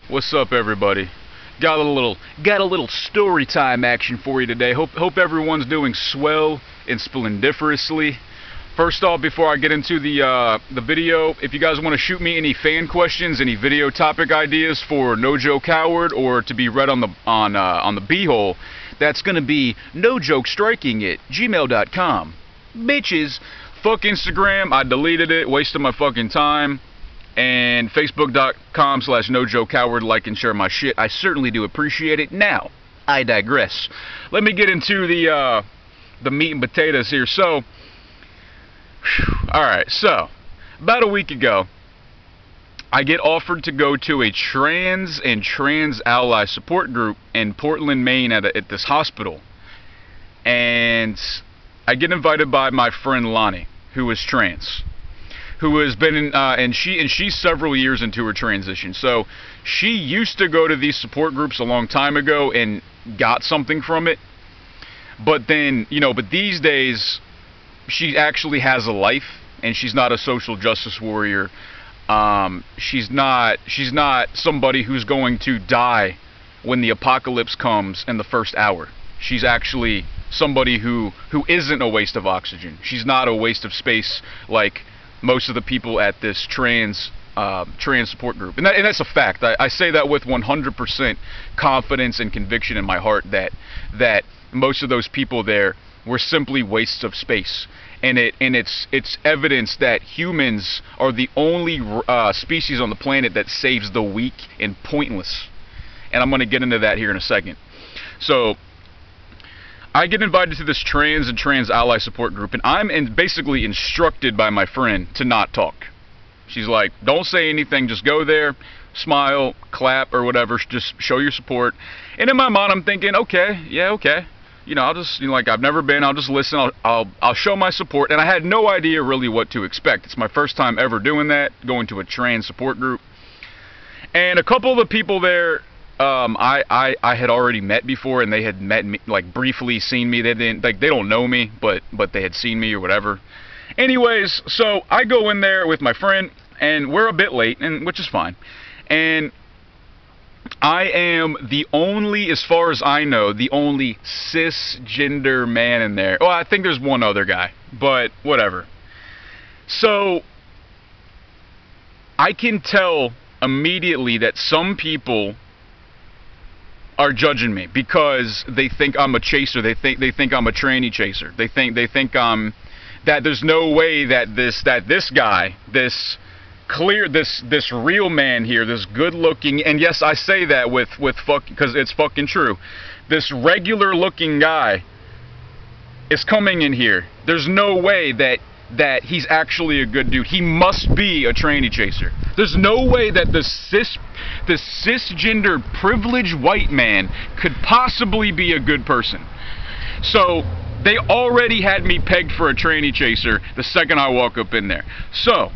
What's up, everybody? Got a little story time action for you today. Hope everyone's doing swell and splendiferously. First off, before I get into the video, if you guys want to shoot me any fan questions, any video topic ideas for No Joke Coward, or to be read on the B-hole, that's gonna be nojokestriking@gmail.com. Bitches, fuck Instagram. I deleted it, wasted my fucking time. And facebook.com/nojokecoward, like and share my shit. I certainly do appreciate it. Now, I digress. Let me get into the meat and potatoes here. So, alright, so, about a week ago, I get offered to go to a trans and trans ally support group in Portland, Maine at this hospital. And I get invited by my friend Lonnie, who is trans, who has been in, and she's several years into her transition. So she used to go to these support groups a long time ago and got something from it. But then, but these days she actually has a life, and she's not a social justice warrior. She's not somebody who's going to die when the apocalypse comes in the first hour. She's actually somebody who isn't a waste of oxygen. She's not a waste of space like most of the people at this trans support group. And that's a fact. I say that with 100% confidence and conviction in my heart that most of those people there were simply wastes of space. And it's evidence that humans are the only species on the planet that saves the weak and pointless. And I'm going to get into that here in a second. So I get invited to this trans and trans ally support group, and I'm basically instructed by my friend to not talk. She's like, don't say anything, just go there, smile, clap, or whatever, just show your support. And in my mind, I'm thinking, okay, yeah, okay. I'll just, like, I've never been, I'll just listen, I'll show my support. And I had no idea really what to expect. It's my first time ever doing that, going to a trans support group. And a couple of the people there, I had already met before, and they had met me, like, briefly seen me. They didn't, like, they don't know me, but they had seen me or whatever. Anyways, so I go in there with my friend, and we're a bit late, which is fine. And I am the only, as far as I know, the only cisgender man in there. Well, I think there's one other guy, but whatever. So I can tell immediately that some people are judging me because they think I'm a chaser. They think I'm a tranny chaser. They think that there's no way that this guy, this real man here, this good looking, and yes, I say that with fuck, because it's fucking true, this regular looking guy is coming in here. There's no way that he's actually a good dude. He must be a tranny chaser. There's no way that the cisgender privileged white man could possibly be a good person. So they already had me pegged for a tranny chaser the second I walk up in there. So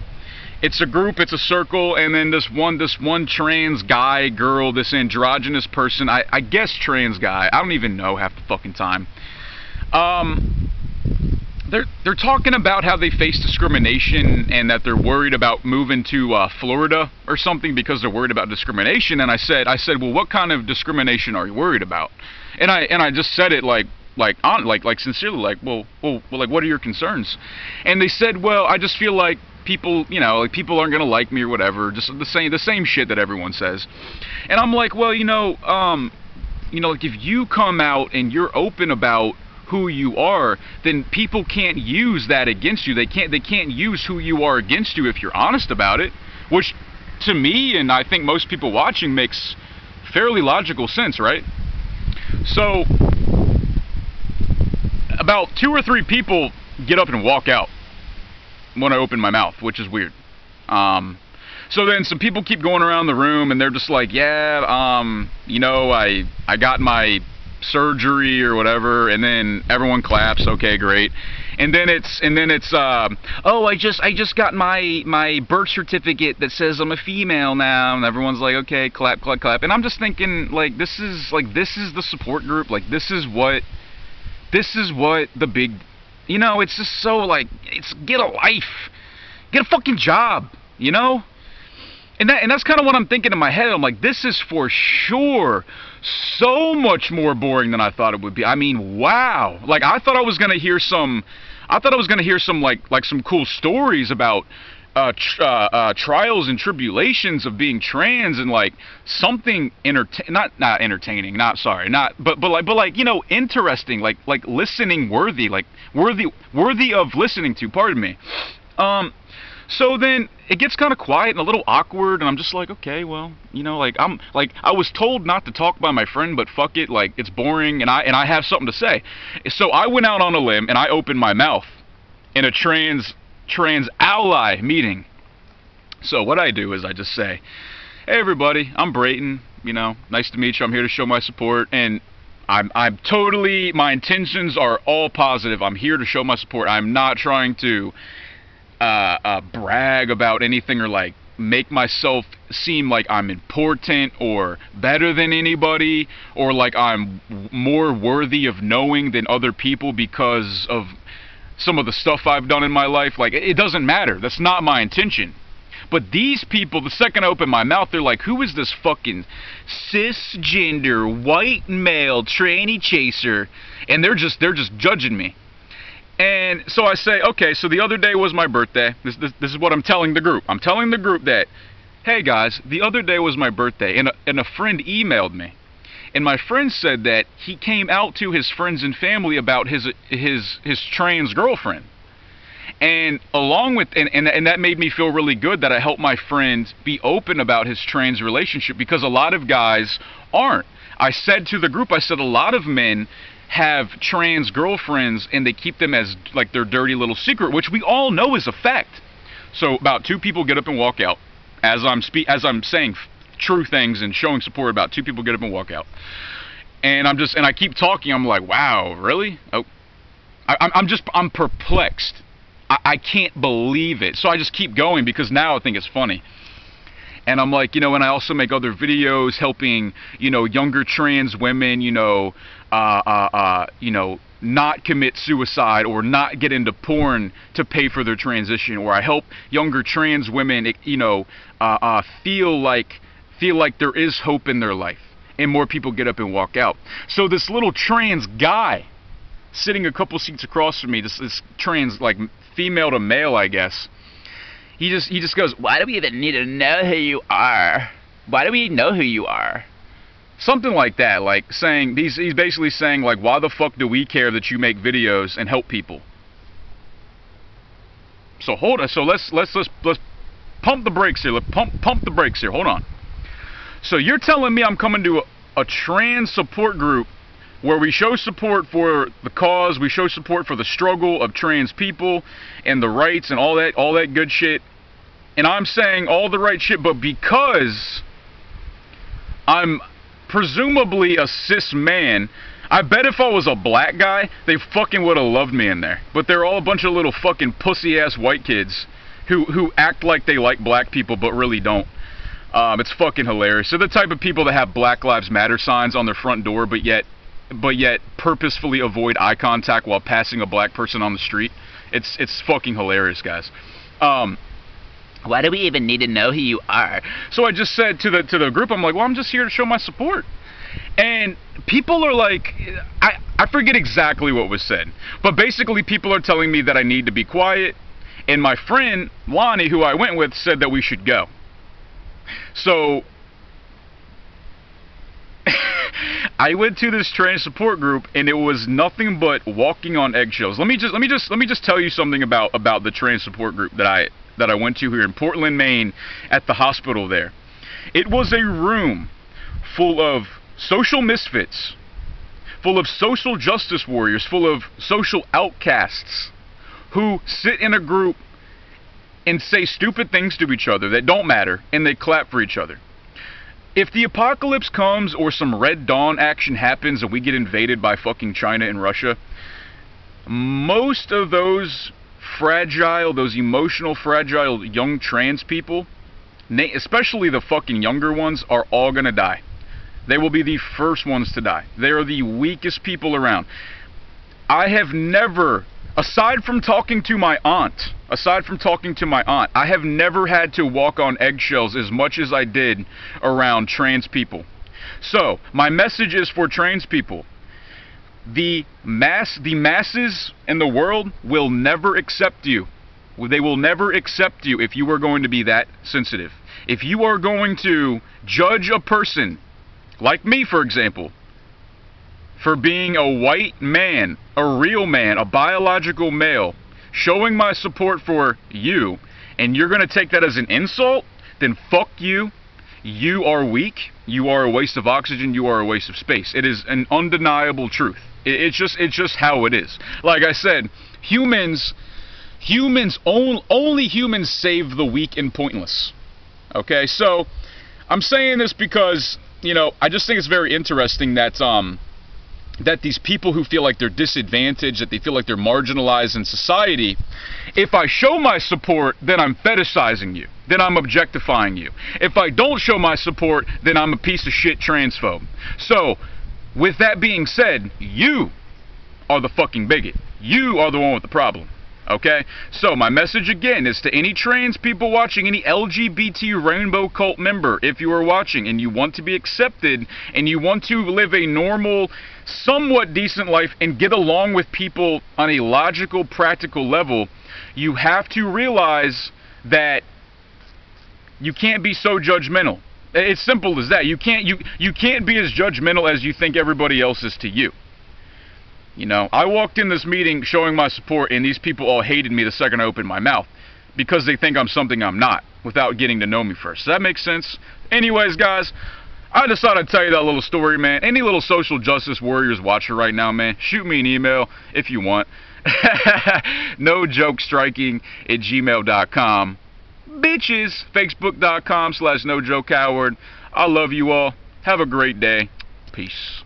it's a group, it's a circle, and then this one trans guy, girl, this androgynous person, I guess trans guy, I don't even know half the fucking time. They're talking about how they face discrimination and that they're worried about moving to Florida or something because they're worried about discrimination. And I said, well, what kind of discrimination are you worried about? And I just said it like sincerely, like, well, like, what are your concerns? And they said, well, I just feel like people, like, people aren't gonna like me or whatever, just the same shit that everyone says. And I'm like, well, like, if you come out and you're open about who you are, then people can't use that against you. They can't use who you are against you if you're honest about it, which to me, and I think most people watching, makes fairly logical sense, right? So about 2 or 3 people get up and walk out when I open my mouth, which is weird. So then some people keep going around the room, and they're just like, yeah, I got my surgery or whatever, and then everyone claps, okay, great. And then it's oh, I just got my birth certificate that says I'm a female now, and everyone's like, okay, clap, clap, clap. And I'm just thinking, like, this is the support group, like, this is what the big, it's just so, like, it's, get a life, get a fucking job, And that's kind of what I'm thinking in my head. I'm like, this is for sure so much more boring than I thought it would be. I mean, wow. Like, I thought I was gonna hear some like some cool stories about trials and tribulations of being trans, and like something not entertaining, but like, you know, interesting, like listening worthy, like worthy of listening to, pardon me. So then it gets kind of quiet and a little awkward, and I'm just like, okay, well, you know, like, I was told not to talk by my friend, but fuck it, like, it's boring, and I have something to say. So I went out on a limb and I opened my mouth in a trans ally meeting. So what I do is I just say, hey everybody, I'm Brayton, you know, nice to meet you, I'm here to show my support, and I'm totally, my intentions are all positive. I'm here to show my support. I'm not trying to brag about anything or like make myself seem like I'm important or better than anybody, or like I'm more worthy of knowing than other people because of some of the stuff I've done in my life. Like, it doesn't matter. That's not my intention. But these people, the second I open my mouth, they're like, who is this fucking cisgender white male tranny chaser? And they're just judging me. And so I say, okay, so the other day was my birthday. This is what I'm telling the group. I'm telling the group that, hey guys, the other day was my birthday, and a friend emailed me. And my friend said that he came out to his friends and family about his trans girlfriend. And along with, and that made me feel really good that I helped my friend be open about his trans relationship, because a lot of guys aren't. I said to the group, I said, a lot of men have trans girlfriends and they keep them as like their dirty little secret, which we all know is a fact. So about 2 people get up and walk out as I'm saying true things and showing support. About 2 people get up and walk out, and I keep talking. I'm like, wow, really? Oh, I'm perplexed. I can't believe it. So I just keep going because now I think it's funny. And I'm like, you know, and I also make other videos helping, you know, younger trans women, you know, not commit suicide or not get into porn to pay for their transition, or I help younger trans women, you know, feel like there is hope in their life, and more people get up and walk out. So this little trans guy sitting a couple seats across from me, this trans, like, female to male, I guess, he just goes, why do we even need to know who you are? Why do we know who you are? Something like that, like saying, he's basically saying, like, why the fuck do we care that you make videos and help people? So hold on, so let's pump the brakes here. Let's pump the brakes here. Hold on. So you're telling me I'm coming to a trans support group where we show support for the cause, we show support for the struggle of trans people and the rights and all that good shit, and I'm saying all the right shit, but because I'm presumably a cis man, I bet if I was a black guy, they fucking would have loved me in there. But they're all a bunch of little fucking pussy-ass white kids who act like they like black people but really don't. It's fucking hilarious. They're the type of people that have Black Lives Matter signs on their front door, but yet purposefully avoid eye contact while passing a black person on the street. It's fucking hilarious, guys. Why do we even need to know who you are? So I just said to the group, I'm like, well, I'm just here to show my support. And people are like, I forget exactly what was said, but basically people are telling me that I need to be quiet, and my friend Lonnie, who I went with, said that we should go. So I went to this trans support group, and it was nothing but walking on eggshells. Let me just tell you something about the trans support group that I went to here in Portland, Maine, at the hospital there. It was a room full of social misfits, full of social justice warriors, full of social outcasts who sit in a group and say stupid things to each other that don't matter, and they clap for each other. If the apocalypse comes or some Red Dawn action happens and we get invaded by fucking China and Russia, most of those emotional, fragile young trans people, especially the fucking younger ones, are all gonna die. They will be the first ones to die. They are the weakest people around. I have never aside from talking to my aunt, I have never had to walk on eggshells as much as I did around trans people. So, my message is for trans people. The masses in the world will never accept you. They will never accept you if you are going to be that sensitive. If you are going to judge a person, like me for example, for being a white man, a real man, a biological male, showing my support for you, and you're going to take that as an insult, then fuck you. You are weak. You are a waste of oxygen. You are a waste of space. It is an undeniable truth. It's just how it is. Like I said, only humans save the weak and pointless. Okay, so I'm saying this because, you know, I just think it's very interesting that that these people who feel like they're disadvantaged, that they feel like they're marginalized in society, if I show my support, then I'm fetishizing you. Then I'm objectifying you. If I don't show my support, then I'm a piece of shit transphobe. So, with that being said, you are the fucking bigot. You are the one with the problem. Okay? So, my message again is to any trans people watching, any LGBT rainbow cult member, if you are watching and you want to be accepted and you want to live a normal, somewhat decent life and get along with people on a logical, practical level, you have to realize that you can't be so judgmental. It's simple as that. You can't be as judgmental as you think everybody else is to you. You know, I walked in this meeting showing my support, and these people all hated me the second I opened my mouth because they think I'm something I'm not without getting to know me first. Does that make sense? Anyways, guys, I just thought I'd tell you that little story, man. Any little social justice warriors watching right now, man, shoot me an email if you want. nojokestriking@gmail.com. Bitches, facebook.com/nojokecoward. I love you all. Have a great day. Peace.